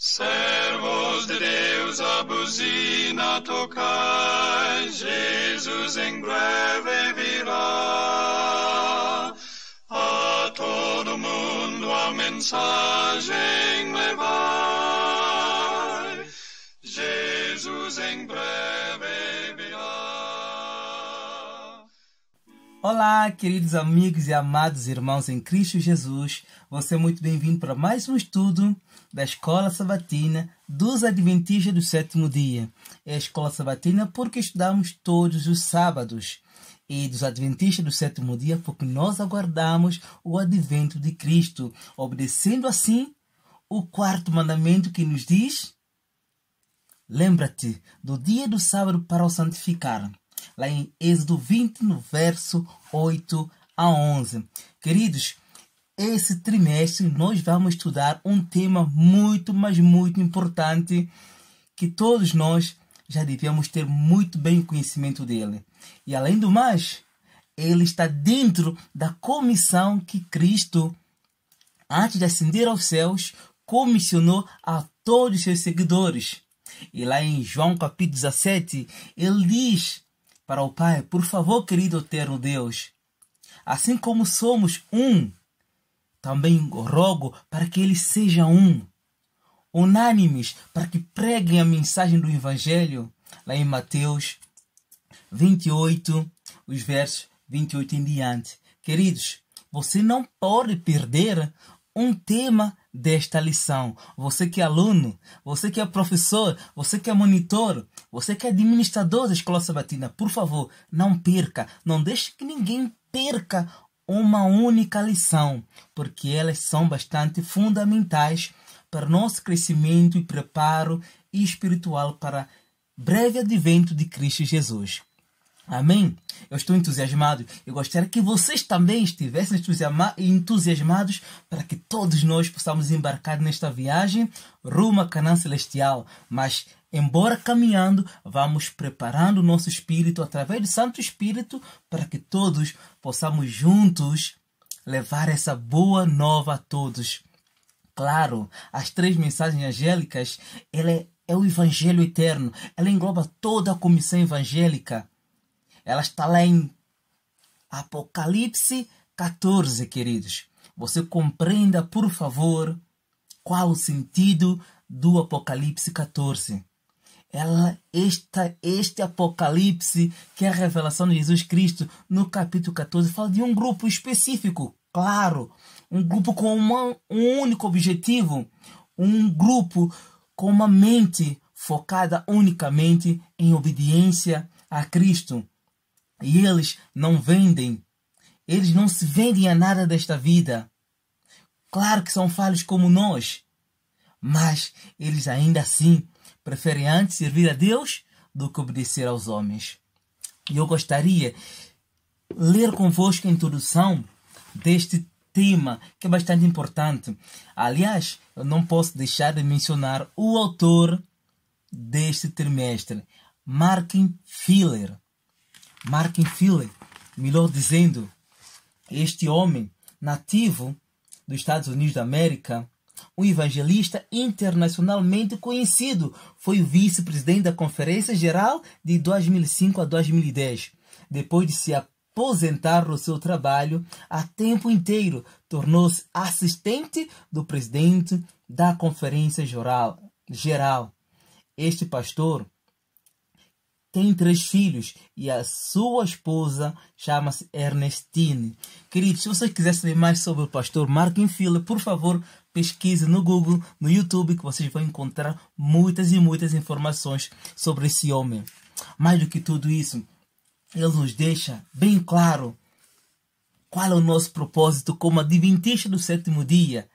Servos de Deus, a buzina tocai, Jesus em breve virá. A todo mundo a mensagem levai, Jesus em breve virá. Olá, queridos amigos e amados irmãos em Cristo Jesus. Você é muito bem-vindo para mais um estudo da Escola Sabatina dos Adventistas do Sétimo Dia. É a Escola Sabatina porque estudamos todos os sábados. E dos Adventistas do Sétimo Dia porque nós aguardamos o advento de Cristo, obedecendo assim o quarto mandamento que nos diz: lembra-te do dia do sábado para o santificar. Lá em Êxodo 20, no verso 8 a 11. Queridos, esse trimestre nós vamos estudar um tema muito, mas muito importante que todos nós já devíamos ter muito bem conhecimento dele. E além do mais, ele está dentro da comissão que Cristo, antes de ascender aos céus, comissionou a todos os seus seguidores. E lá em João capítulo 17, ele diz para o Pai: por favor, querido eterno Deus, assim como somos um, também rogo para que eles sejam um, unânimes, para que preguem a mensagem do Evangelho. Lá em Mateus 28, os versos 28 em diante. Queridos, você não pode perder um tema desta lição. Você que é aluno, você que é professor, você que é monitor, você que é administrador da Escola Sabatina, por favor, não perca, não deixe que ninguém perca uma única lição, porque elas são bastante fundamentais para o nosso crescimento e preparo espiritual para breve advento de Cristo Jesus. Amém? Eu estou entusiasmado. Eu gostaria que vocês também estivessem entusiasmados para que todos nós possamos embarcar nesta viagem rumo a Canaã Celestial. Mas, embora caminhando, vamos preparando o nosso espírito através do Santo Espírito para que todos possamos juntos levar essa boa nova a todos. Claro, as 3 mensagens angélicas, ela é o Evangelho eterno. Ela engloba toda a comissão evangélica. Ela está lá em Apocalipse 14, queridos. Você compreenda, por favor, qual o sentido do Apocalipse 14. Este Apocalipse, que é a revelação de Jesus Cristo, no capítulo 14, fala de um grupo específico. Claro, um grupo com um único objetivo. Um grupo com uma mente focada unicamente em obediência a Cristo. E eles não vendem. Eles não se vendem a nada desta vida. Claro que são falhos como nós. Mas eles ainda assim preferem antes servir a Deus do que obedecer aos homens. E eu gostaria de ler convosco a introdução deste tema, que é bastante importante. Aliás, eu não posso deixar de mencionar o autor deste trimestre, Martin Filler. Martin Filler, melhor dizendo, este homem nativo dos Estados Unidos da América, um evangelista internacionalmente conhecido, foi o vice-presidente da Conferência Geral de 2005 a 2010. Depois de se aposentar do seu trabalho a tempo inteiro, tornou-se assistente do presidente da Conferência Geral. Este pastor tem 3 filhos e a sua esposa chama-se Ernestine. Queridos, se você quiser saber mais sobre o pastor Martin Filler, por favor, pesquise no Google, no YouTube, que vocês vão encontrar muitas e muitas informações sobre esse homem. Mais do que tudo isso, ele nos deixa bem claro qual é o nosso propósito como adventista do sétimo dia.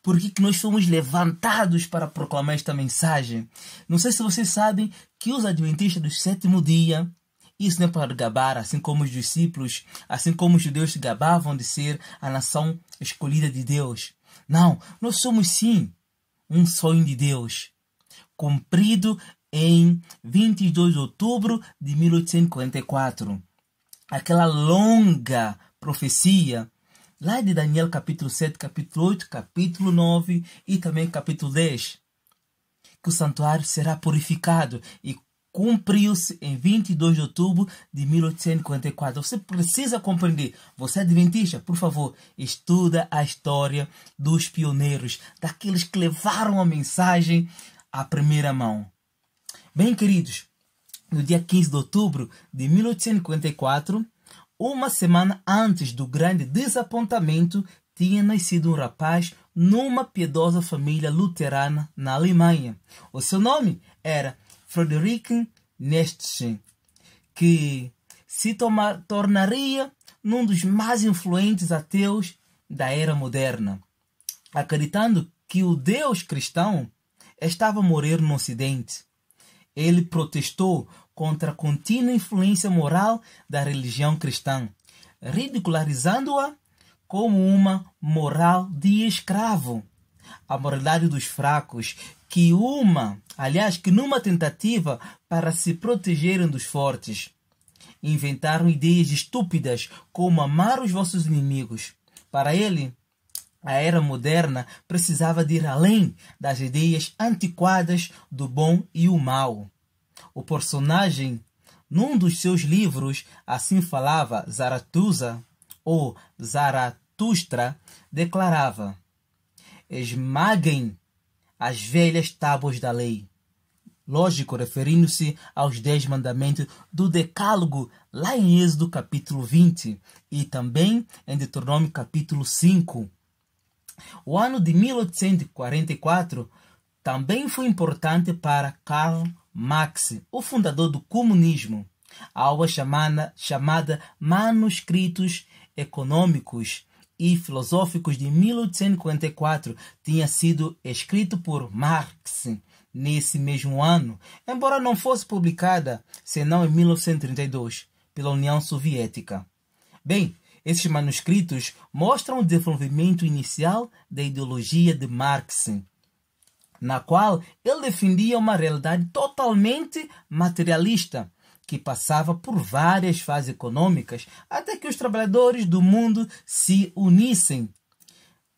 Por que nós fomos levantados para proclamar esta mensagem? Não sei se vocês sabem que os adventistas do sétimo dia, isso não é para gabar, assim como os discípulos, assim como os judeus se gabavam de ser a nação escolhida de Deus. Não, nós somos sim um sonho de Deus, cumprido em 22 de outubro de 1844. Aquela longa profecia lá de Daniel capítulo 7, capítulo 8, capítulo 9 e também capítulo 10. que o santuário será purificado e cumpriu-se em 22 de outubro de 1844. Você precisa compreender. Você é adventista, por favor, estuda a história dos pioneiros, daqueles que levaram a mensagem à primeira mão. Bem, queridos, no dia 15 de outubro de 1844, uma semana antes do grande desapontamento, tinha nascido um rapaz numa piedosa família luterana na Alemanha. O seu nome era Friedrich Nietzsche, que se tornaria um dos mais influentes ateus da era moderna, acreditando que o Deus cristão estava a morrer no Ocidente. Ele protestou contra a contínua influência moral da religião cristã, ridicularizando-a como uma moral de escravo. A moralidade dos fracos, que numa tentativa para se protegerem dos fortes, inventaram ideias estúpidas como amar os vossos inimigos. Para ele, a era moderna precisava de ir além das ideias antiquadas do bom e o mal. O personagem, num dos seus livros, assim falava Zaratustra, ou Zaratustra, declarava: esmaguem as velhas tábuas da lei. Lógico, referindo-se aos 10 mandamentos do Decálogo, lá em Êxodo capítulo 20, e também em Deuteronômio capítulo 5. O ano de 1844 também foi importante para Karl Marx, o fundador do comunismo. A obra chamada Manuscritos Econômicos e Filosóficos de 1844 tinha sido escrito por Marx nesse mesmo ano, embora não fosse publicada senão em 1932 pela União Soviética. Bem, esses manuscritos mostram o desenvolvimento inicial da ideologia de Marx, na qual ele defendia uma realidade totalmente materialista, que passava por várias fases econômicas até que os trabalhadores do mundo se unissem,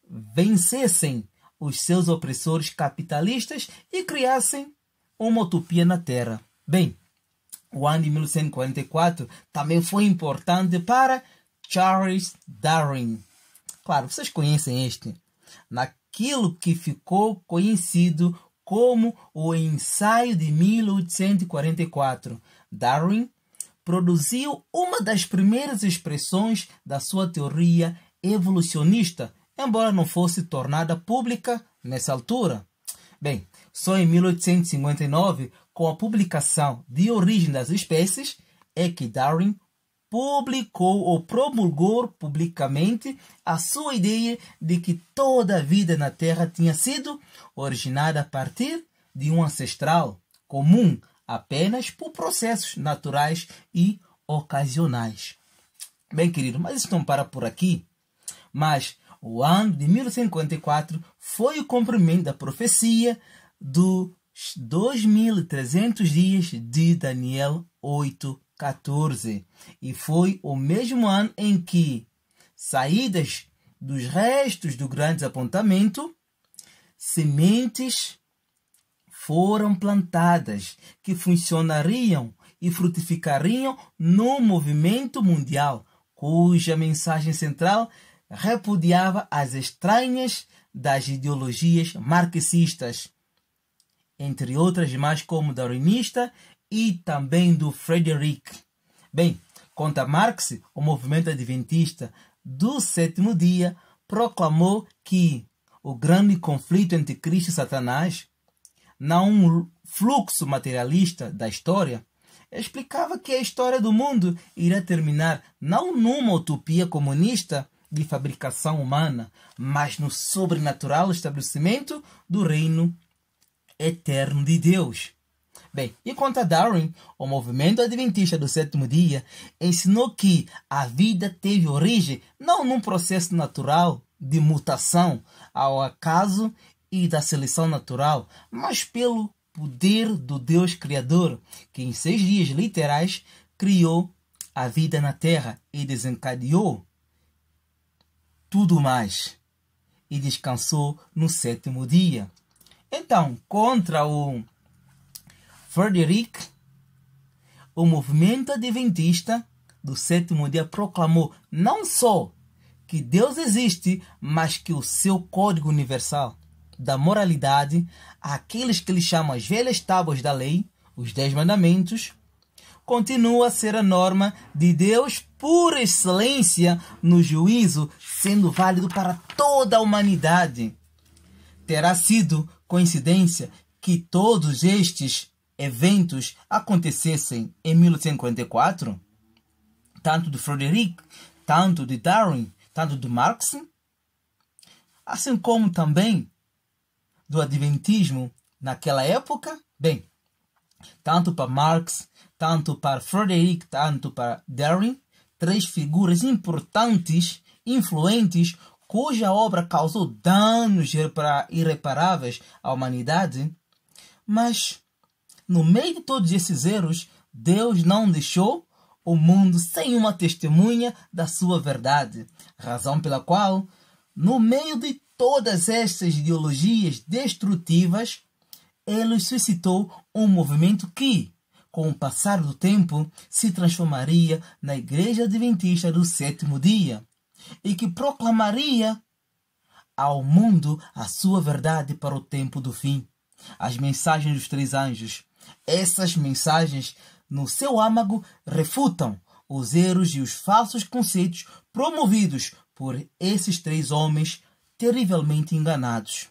vencessem os seus opressores capitalistas e criassem uma utopia na Terra. Bem, o ano de 1944 também foi importante para Charles Darwin. Claro, vocês conhecem este. Naquilo que ficou conhecido como o ensaio de 1844, Darwin produziu uma das primeiras expressões da sua teoria evolucionista, embora não fosse tornada pública nessa altura. Bem, só em 1859, com a publicação de Origem das Espécies, é que Darwin publicou ou promulgou publicamente a sua ideia de que toda a vida na Terra tinha sido originada a partir de um ancestral comum apenas por processos naturais e ocasionais. Bem, querido, mas isso não para por aqui. Mas o ano de 1954 foi o cumprimento da profecia dos 2.300 dias de Daniel 8:14. E foi o mesmo ano em que, saídas dos restos do grande desapontamento, sementes foram plantadas que funcionariam e frutificariam no movimento mundial, cuja mensagem central repudiava as estranhas das ideologias marxistas, entre outras mais como darwinista e também do Frederick. Bem, quanto a Marx, o movimento adventista do sétimo dia proclamou que o grande conflito entre Cristo e Satanás, não um fluxo materialista da história, explicava que a história do mundo iria terminar não numa utopia comunista de fabricação humana, mas no sobrenatural estabelecimento do reino eterno de Deus. Bem, e quanto a Darwin, o movimento adventista do sétimo dia ensinou que a vida teve origem não num processo natural de mutação ao acaso e da seleção natural, mas pelo poder do Deus Criador, que em 6 dias literais criou a vida na terra e desencadeou tudo mais, e descansou no sétimo dia. Então, contra o Frederick, o movimento adventista do sétimo dia proclamou não só que Deus existe, mas que o seu código universal da moralidade, aqueles que ele chama as velhas tábuas da lei, os 10 mandamentos, continua a ser a norma de Deus por excelência no juízo, sendo válido para toda a humanidade. Terá sido coincidência que todos estes eventos acontecessem em 1844? Tanto de Frederick, tanto de Darwin, tanto de Marx, assim como também do Adventismo naquela época? Bem, tanto para Marx, tanto para Frederick, tanto para Darwin, 3 figuras importantes, influentes, cuja obra causou danos irreparáveis à humanidade. Mas, no meio de todos esses erros, Deus não deixou o mundo sem uma testemunha da sua verdade. Razão pela qual, no meio de todas estas ideologias destrutivas, ele suscitou um movimento que, com o passar do tempo, se transformaria na Igreja Adventista do Sétimo Dia e que proclamaria ao mundo a sua verdade para o tempo do fim. As mensagens dos 3 anjos. Essas mensagens, no seu âmago, refutam os erros e os falsos conceitos promovidos por esses 3 homens terrivelmente enganados.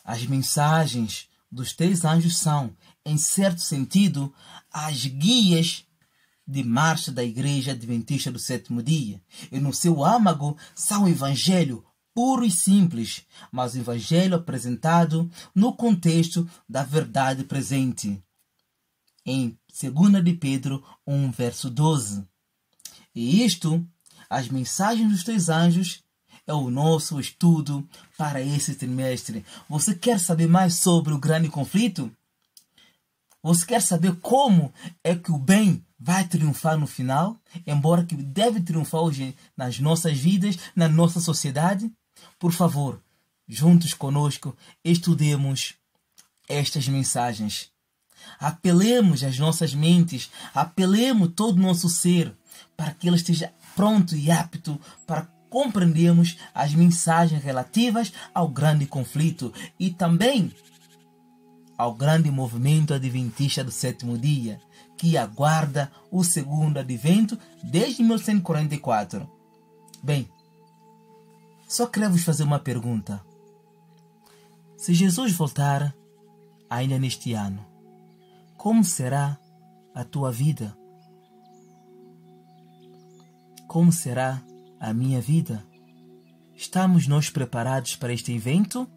As mensagens dos 3 anjos são, em certo sentido, as guias de marcha da Igreja Adventista do Sétimo Dia. E no seu âmago são o Evangelho puro e simples, mas o Evangelho apresentado no contexto da verdade presente. Em 2 de Pedro 1, verso 12. E isto, as mensagens dos 3 anjos, é o nosso estudo para esse trimestre. Você quer saber mais sobre o grande conflito? Você quer saber como é que o bem vai triunfar no final? Embora que deve triunfar hoje nas nossas vidas, na nossa sociedade? Por favor, juntos conosco, estudemos estas mensagens. Apelemos as nossas mentes, apelemos todo o nosso ser, para que ele esteja pronto e apto para compreendermos as mensagens relativas ao grande conflito e também ao grande movimento adventista do sétimo dia, que aguarda o segundo advento desde 1944. Bem, só quero vos fazer uma pergunta. Se Jesus voltar ainda neste ano, como será a tua vida? Como será a minha vida? Estamos nós preparados para este evento?